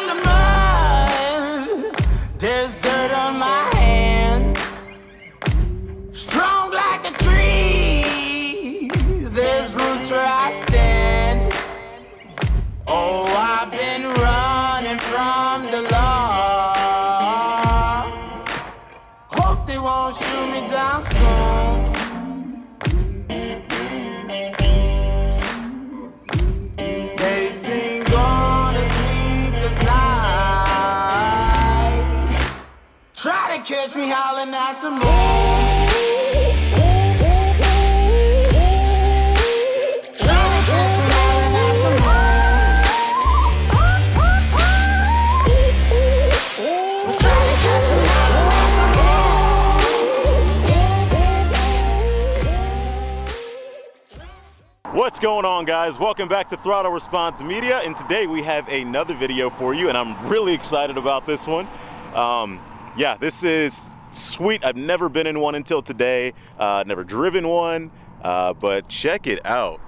from the mud. There's dirt on my hands. Strong like a tree. There's roots where I stand. Oh, I've been running from the law. Hope they won't shoot me down soon. They sing on a sleepless night. Try to catch me howling at the moon. What's going on, guys? Welcome back to Throttle Response Media, and today we have another video for you, and I'm really excited about this one. Yeah, this is sweet. I've never been in one until today, never driven one, but check it out.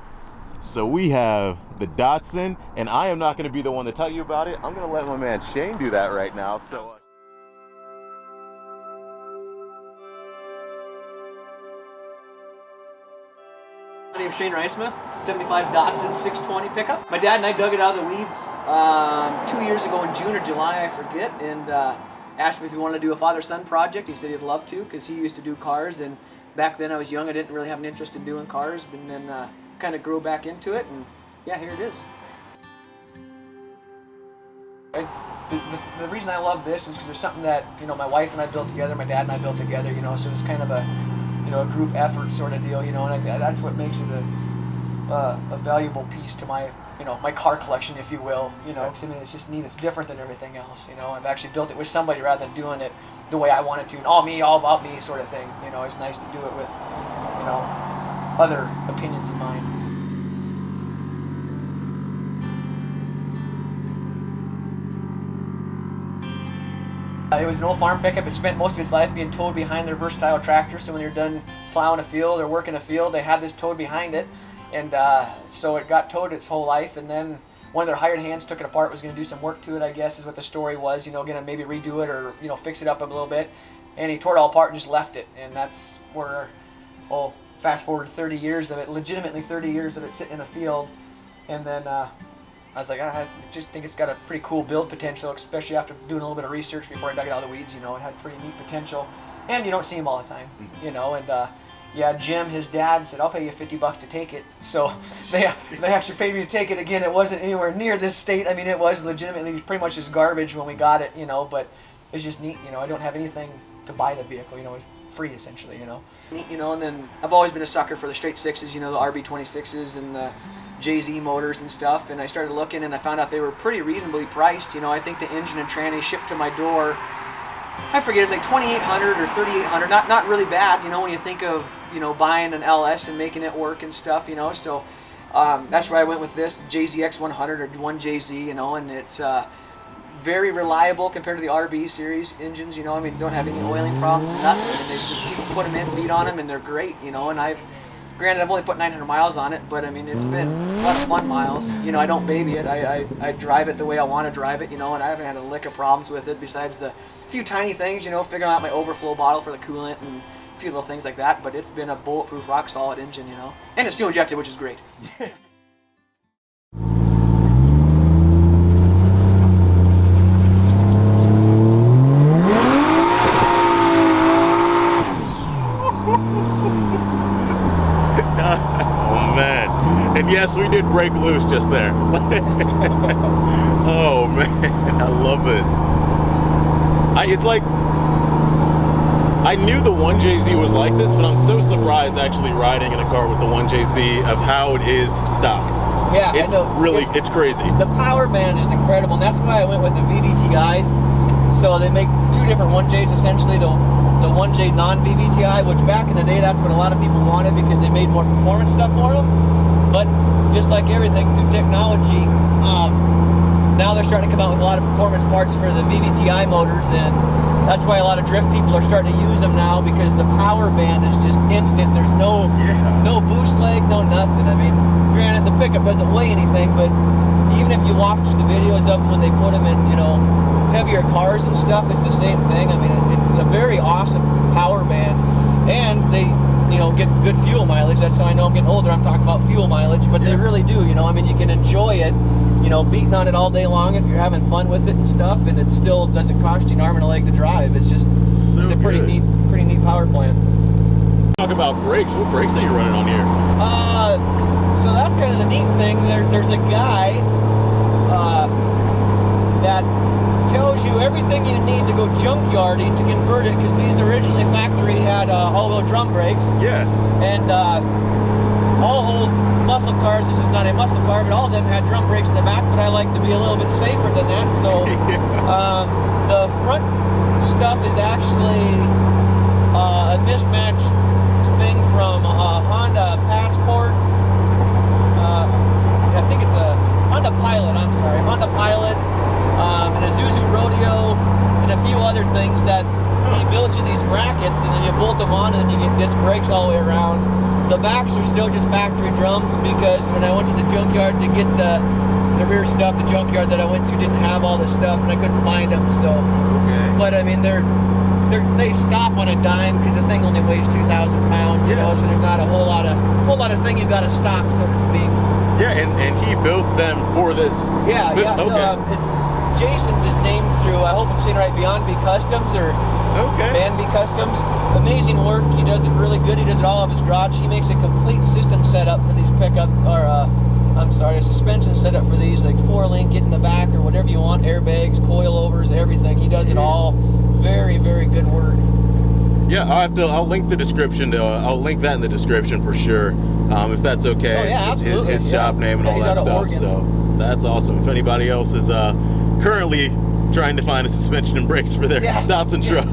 So we have the Datsun, and I am not going to be the one to tell you about it. I'm going to let my man Shane do that right now. So. My name's Shane Reisma, 75 Datsun 620 pickup. My dad and I dug it out of the weeds 2 years ago in June or July, I forget, and asked me if he wanted to do a father-son project. He said he'd love to because he used to do cars, and back then I was young. I didn't really have an interest in doing cars, and then kind of grew back into it, and yeah, here it is. The reason I love this is because there's something that, you know, my wife and I built together, my dad and I built together, you know, so it's kind of a, you know, a group effort sort of deal, you know, and that's what makes it a valuable piece to my, you know, my car collection, if you will, you know, because I mean, it's just neat, it's different than everything else, you know. I've actually built it with somebody rather than doing it the way I wanted to, and all me, all about me sort of thing, you know. It's nice to do it with, you know, other opinions in mind. It was an old farm pickup. It spent most of its life being towed behind their versatile tractor, so when they're done plowing a field or working a field, they had this towed behind it, and so it got towed its whole life, and then one of their hired hands took it apart, was going to do some work to it, I guess is what the story was, you know, going to maybe redo it or, you know, fix it up a little bit, and he tore it all apart and just left it, and that's where, well, fast forward 30 years of it, legitimately 30 years of it sitting in the field, and then I was like, I just think it's got a pretty cool build potential, especially after doing a little bit of research before I dug it out of the weeds, you know. It had pretty neat potential, and you don't see them all the time, you know, and yeah, Jim, his dad, said, I'll pay you $50 to take it, so they actually paid me to take it. Again, it wasn't anywhere near this state. I mean, it was legitimately pretty much just garbage when we got it, you know, but it's just neat, you know. I don't have anything to buy the vehicle, you know, it's free essentially, you know. You know, and then I've always been a sucker for the straight sixes, you know, the RB26s and the JZ motors and stuff, and I started looking and I found out they were pretty reasonably priced, you know. I think the engine and tranny shipped to my door, I forget, it's like $2,800 or $3,800, not really bad, you know, when you think of, you know, buying an LS and making it work and stuff, you know. So that's why I went with this JZX100 or 1JZ, you know, and it's very reliable compared to the RB series engines, you know. I mean, don't have any oiling problems and nothing, and people put them in, beat on them, and they're great, you know. And granted, I've only put 900 miles on it, but I mean, it's been a lot of fun miles. You know, I don't baby it. I drive it the way I want to drive it, you know, and I haven't had a lick of problems with it besides the few tiny things, you know, figuring out my overflow bottle for the coolant and a few little things like that. But it's been a bulletproof, rock solid engine, you know, and it's fuel injected, which is great. And yes, we did break loose just there. Oh man, I love this. It's like, I knew the 1JZ was like this, but I'm so surprised actually riding in a car with the 1JZ of how it is stock. Yeah, it's really, it's crazy. The Powerband is incredible, and that's why I went with the VVTIs. So they make two different 1Js essentially. The 1J non-VVTI, which back in the day, that's what a lot of people wanted because they made more performance stuff for them. But just like everything through technology, now they're starting to come out with a lot of performance parts for the VVTi motors, and that's why a lot of drift people are starting to use them now, because the power band is just instant. There's no boost leg, no nothing. I mean, granted, the pickup doesn't weigh anything, but even if you watch the videos of them when they put them in, you know, heavier cars and stuff, it's the same thing. I mean, it's a very awesome power band, and they, you know, get good fuel mileage. That's how I know I'm getting older. I'm talking about fuel mileage, but they really do. You know, I mean, you can enjoy it, you know, beating on it all day long if you're having fun with it and stuff, and it still doesn't cost you an arm and a leg to drive. It's just, it's a pretty neat power plant. Talk about brakes. What brakes are you running on here? So that's kind of the neat thing. There's a guy that tells you everything you need to go junkyarding to convert it, because these originally factory had all-wheel drum brakes. Yeah. And all old muscle cars, this is not a muscle car, but all of them had drum brakes in the back, but I like to be a little bit safer than that. So the front stuff is actually a mismatched thing from a Honda Passport. I think it's a Honda Pilot, I'm sorry, Honda Pilot, and a Zuzu Rodeo, and a few other things that he builds you these brackets, and then you bolt them on, and then you get disc brakes all the way around. The backs are still just factory drums, because when I went to the junkyard to get the rear stuff, the junkyard that I went to didn't have all this stuff, and I couldn't find them. So, but I mean, they stop on a dime, because the thing only weighs 2,000 pounds, you know, so there's not a whole lot of thing you got to stop, so to speak. Yeah, and he builds them for this. Yeah. It's Jason's his name through, I hope I'm saying right, Beyond B Customs, or Band B Customs. Amazing work. He does it really good. He does it all out of his garage. He makes a complete system setup for these pickup, or a suspension setup for these, like 4-link, get in the back, or whatever you want, airbags, coilovers, everything. He does it all. Very, very good work. Yeah, I'll link the description. I'll link that in the description for sure, if that's okay. Oh yeah, absolutely. His shop name and all that stuff. So that's awesome. If anybody else is currently trying to find a suspension and brakes for their Datsun truck.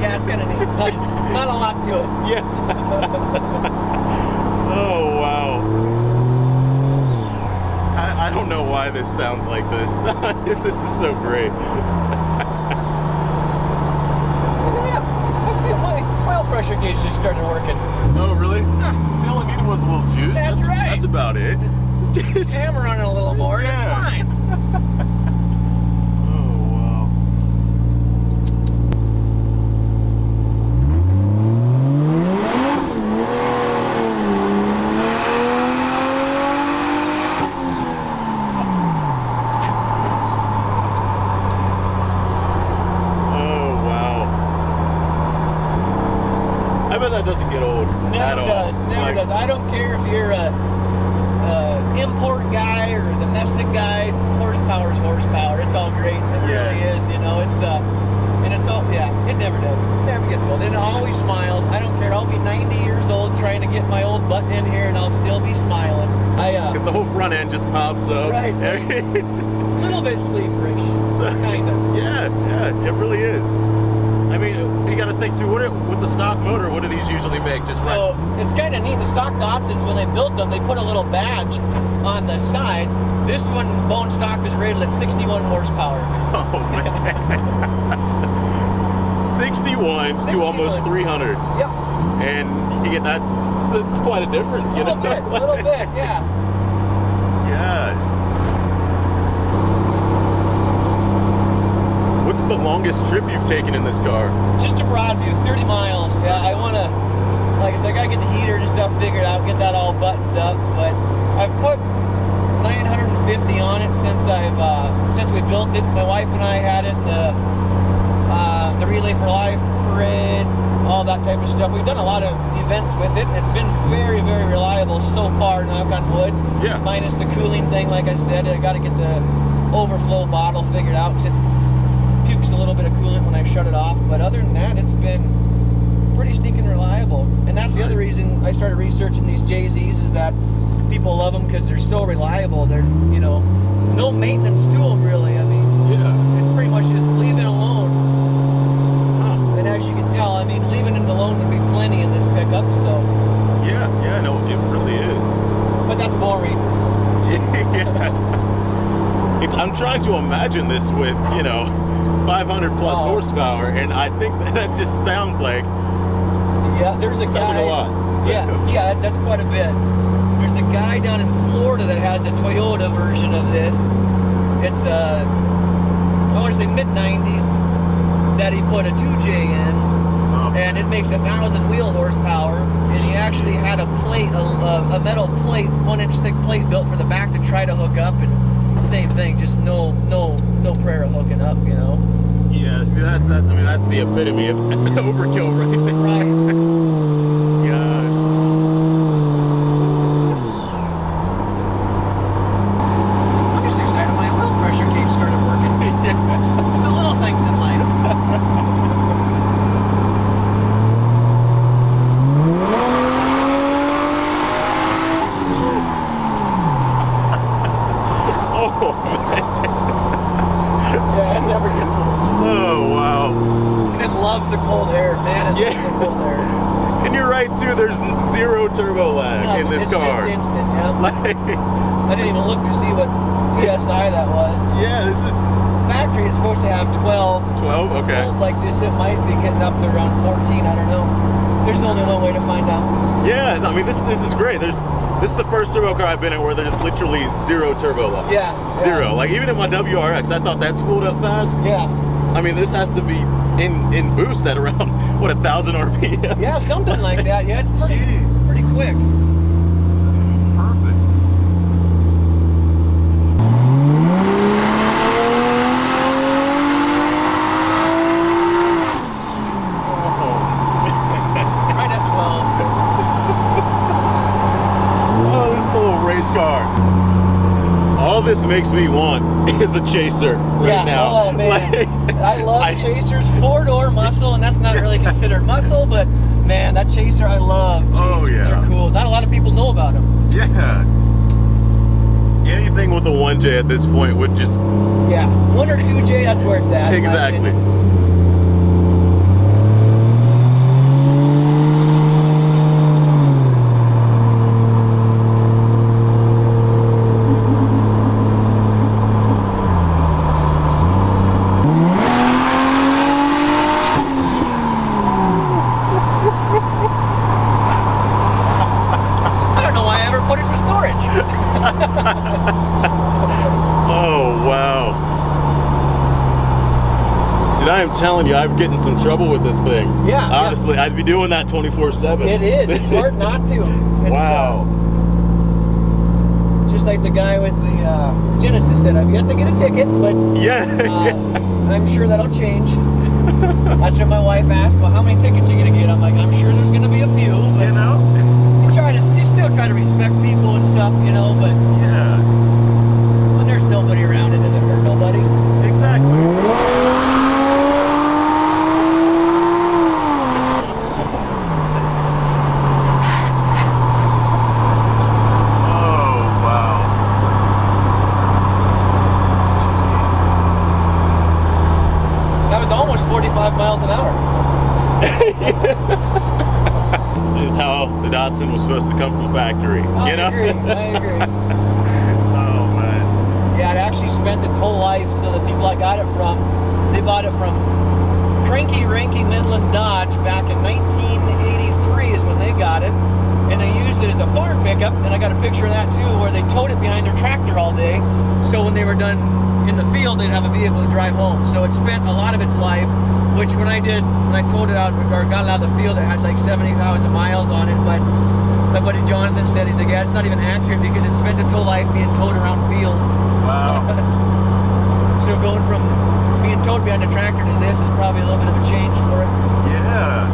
Yeah, it's kind of neat. Not a lot to it. Yeah. Oh, wow. I don't know why this sounds like this. This is so great. Yeah, I feel my oil pressure gauge just started working. Oh, really? See, all I needed was a little juice. That's right. That's about it. Hammer on it a little more. Yeah. That's fine. That doesn't get old. Never does. Never does. I don't care if you're a import guy or a domestic guy. Horsepower is horsepower. It's all great. It really is. You know, it's and it's all it never does. It never gets old. And it always smiles. I don't care. I'll be 90 years old trying to get my old butt in here, and I'll still be smiling. Because the whole front end just pops up. Right. It's a little bit sleeperish. So, kind of. Yeah. It really is. I mean, you got to think too. With the stock motor, what do these usually make? Just so it's kind of neat. The stock Datsuns, when they built them, they put a little badge on the side. This one, bone stock, is rated at 61 horsepower. Oh man, 61 to almost 300. Yep. And you get that. It's quite a difference. A little bit, yeah. Yeah. What's the longest trip you've taken in this car? Just to Broadview, 30 miles. Yeah, I want to, like I said, I got to get the heater and stuff figured out, get that all buttoned up. But I've put 950 on it since we built it. My wife and I had it in the Relay for Life parade, all that type of stuff. We've done a lot of events with it. It's been very, very reliable so far, knock on wood. Yeah. Minus the cooling thing, like I said. I got to get the overflow bottle figured out. It pukes a little bit of coolant when I shut it off, but other than that, it's been pretty stinking reliable. And that's the other reason I started researching these JZs, is that people love them because they're so reliable. They're, you know, no maintenance to them really. I mean, it's pretty much just leave it alone. And as you can tell, I mean, leaving it alone would be plenty in this pickup. So yeah, no, it really is. but that's boring. I'm trying to imagine this with, you know, 500 plus horsepower, and I think that just sounds like there's a sounds guy. like a lot. So. Yeah, that's quite a bit. There's a guy down in Florida that has a Toyota version of this. It's I want to say mid-90s that he put a 2J in, and it makes 1,000 wheel horsepower. And he actually had a plate, a metal plate, 1-inch thick plate built for the back to try to hook up, and same thing, just no prayer of hooking up, you know. Yeah, see I mean that's the epitome of overkill right there. Right. Gosh. I'm just excited my oil pressure gauge started working. It's the little things in life. Oh man. Yeah, it never gets old. Oh wow. And it loves the cold air, man. It loves the cold air. And you're right too. There's zero turbo lag in this car. It's just instant. Yeah. Like, I didn't even look to see what PSI that was. yeah, this is Factory is supposed to have 12. 12. Okay. Cold like this, it might be getting up to around 14. I don't know. There's only one way to find out. Yeah, I mean this is great. This is the first turbo car I've been in where there's literally zero turbo lag. Yeah. Zero. Like even in my WRX, I thought that spooled up fast. Yeah. I mean, this has to be in boost at around what 1,000 RPM. Yeah, something like that. Yeah, it's pretty quick. This is perfect. Right at 12. Oh, this little race car. All this makes me want is a chaser right now. Oh man, I love chasers, 4-door muscle, and that's not really considered muscle, but man, that chaser I love. Chasers, Oh, yeah. they're cool. Not a lot of people know about them. Yeah. Anything with a 1J at this point would just Yeah, 1 or 2J, that's where it's at. in my exactly. opinion. I don't know why I ever put it in storage. Oh wow. Dude, I am telling you, I'm getting some trouble with this thing. Yeah. Honestly, I'd be doing that 24/7. It is. It's hard not to. It's, Wow. just like the guy with the Genesis said, I've yet to get a ticket, but Yeah. I'm sure that'll change. That's what my wife asked. Well, how many tickets are you gonna get? I'm like, I'm sure there's gonna be a few. But You know? you still try to respect people and stuff, you know. But Yeah. when there's nobody around, it doesn't hurt nobody. Exactly. Oh wow. That was almost 45 miles an hour. This is how the Datsun was supposed to come from factory. I you know? agree. I agree. Oh man. Yeah, it actually spent its whole life. So the people I got it from, they bought it from Cranky Ranky Midland Dodge back in 1983 is when they got it, and they used it as a farm pickup. And I got a picture of that too, where they towed it behind their tractor all day. So when they were done in the field, they'd have a vehicle to drive home. So it spent a lot of its life. Which when I towed it out or got it out of the field, it had like 70,000 miles on it. But my buddy Jonathan said, he's like, yeah, it's not even accurate because it spent its whole life being towed around fields. Wow. So going from being towed behind a tractor to this is probably a little bit of a change for it. Yeah.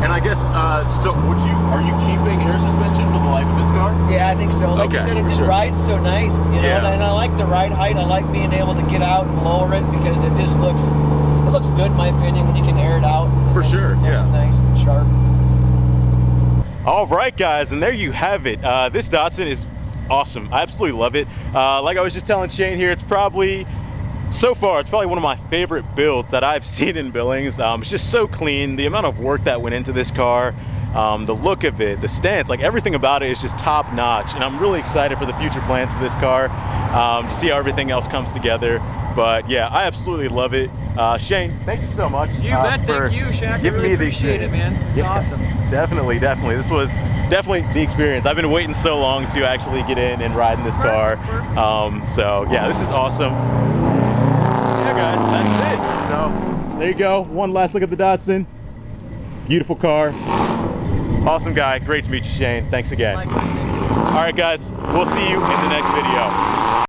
And I guess, are you keeping air suspension for the life of this car? Yeah, I think so. Like you Okay, said, it for just sure. rides so nice, you know. Yeah. And I like the ride height. I like being able to get out and lower it because it just looks looks good in my opinion when you can air it out. For sure, looks yeah. nice and sharp. All right, guys, and there you have it. This Datsun is awesome. I absolutely love it. Like I was just telling Shane here, it's probably, so far, it's probably one of my favorite builds that I've seen in Billings. It's just so clean. The amount of work that went into this car, the look of it, the stance, like everything about it is just top notch. And I'm really excited for the future plans for this car, to see how everything else comes together. But yeah, I absolutely love it. Shane, thank you so much. You bet, thank you, Shaq. I really appreciate it, man. It's awesome. Definitely. This was definitely the experience. I've been waiting so long to actually get in and ride in this car. So yeah, this is awesome. Yeah, guys, that's it. So there you go. One last look at the Datsun. Beautiful car. Awesome guy. Great to meet you, Shane. Thanks again. All right, guys, we'll see you in the next video.